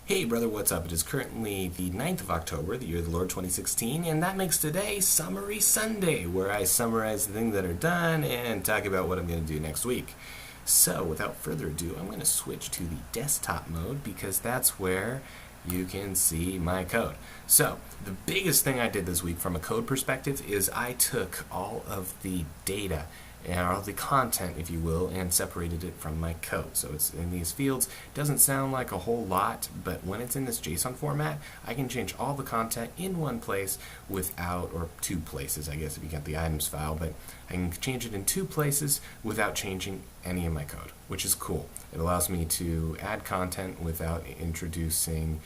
Hey brother, what's up? It is currently the 9th of October, the year of the Lord 2016, and that makes today Summary Sunday, where I summarize the things that are done and talk about what I'm going to do next week. So, without further ado, I'm going to switch to the desktop mode because that's where you can see my code. So, the biggest thing I did this week from a code perspective is I took all of the data and all the content, if you will, and separated it from my code. So it's in these fields. Doesn't sound like a whole lot, but when it's in this JSON format, I can change all the content in one place without, or two places, I guess, if you get the items file, but I can change it in two places without changing any of my code, which is cool. It allows me to add content without introducing,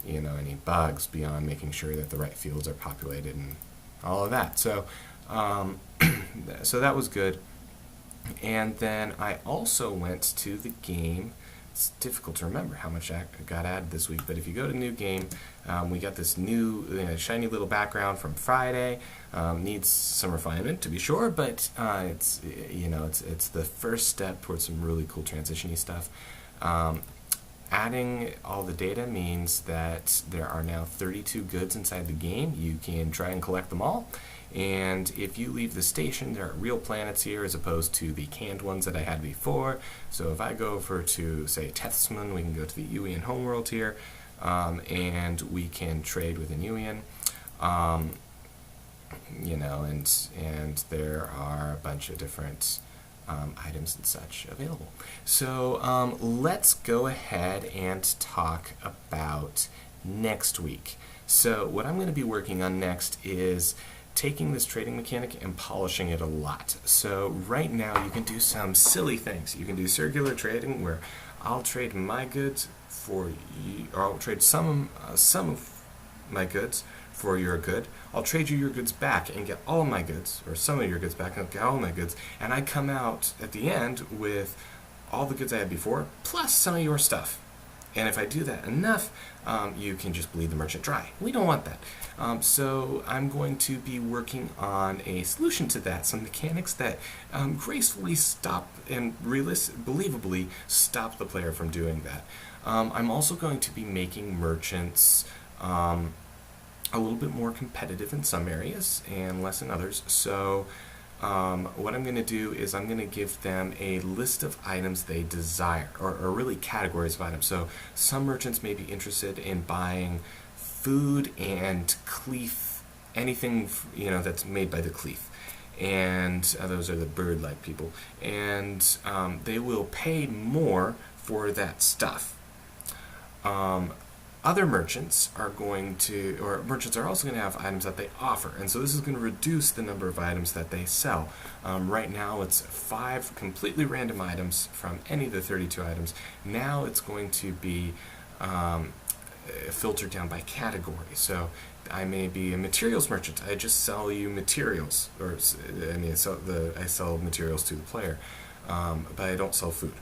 any bugs beyond making sure that the right fields are populated and all of that. So so that was good. And then I also went to the game. It's difficult to remember how much I got added this week, but if you go to new game, we got this new shiny little background from Friday. Needs some refinement to be sure, but it's the first step towards some really cool transition-y stuff. Adding all the data means that there are now 32 goods inside the game. You can try and collect them all. And if you leave the station, there are real planets here as opposed to the canned ones that I had before. So if I go over to, say, Tethsman, we can go to the Uian homeworld here, and we can trade with an Uian. And there are a bunch of different items and such available. So let's go ahead and talk about next week. So what I'm going to be working on next is taking this trading mechanic and polishing it a lot. So right now you can do some silly things. You can do circular trading where I'll trade my goods for you, or I'll trade some of my goods for your good. I'll trade you your goods back and get all of my goods, or some of your goods back and get all of my goods, and I come out at the end with all the goods I had before, plus some of your stuff. And if I do that enough, you can just bleed the merchant dry. We don't want that. So I'm going to be working on a solution to that, some mechanics that gracefully stop and believably stop the player from doing that. I'm also going to be making merchants a little bit more competitive in some areas and less in others. So what I'm going to do is I'm going to give them a list of items they desire, or really categories of items. So some merchants may be interested in buying food and cleef, anything that's made by the cleef. And those are the bird-like people. And they will pay more for that stuff. Other merchants are merchants are also going to have items that they offer, and so this is going to reduce the number of items that they sell. Right now it's 5 completely random items from any of the 32 items. Now it's going to be filtered down by category. So I may be a materials merchant. I just sell you materials, or I sell materials to the player, but I don't sell food.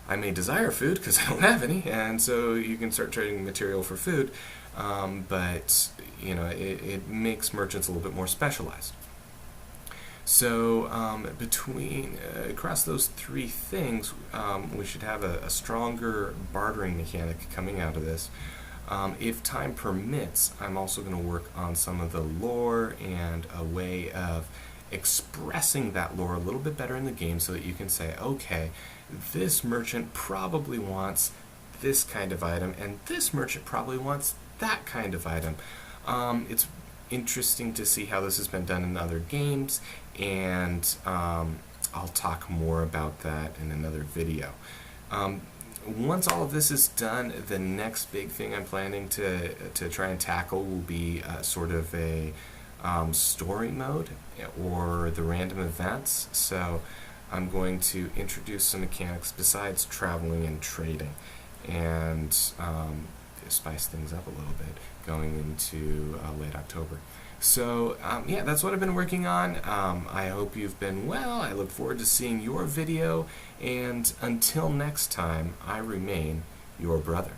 I may desire food because I don't have any, and so you can start trading material for food, but it makes merchants a little bit more specialized. So across those three things, we should have a stronger bartering mechanic coming out of this. If time permits, I'm also going to work on some of the lore and a way of expressing that lore a little bit better in the game so that you can say, okay, this merchant probably wants this kind of item, and this merchant probably wants that kind of item. It's interesting to see how this has been done in other games, and I'll talk more about that in another video. Once all of this is done, the next big thing I'm planning to try and tackle will be sort of a story mode or the random events. So I'm going to introduce some mechanics besides traveling and trading, and spice things up a little bit going into late October. So yeah, that's what I've been working on. I hope you've been well. I look forward to seeing your video, and until next time, I remain your brother.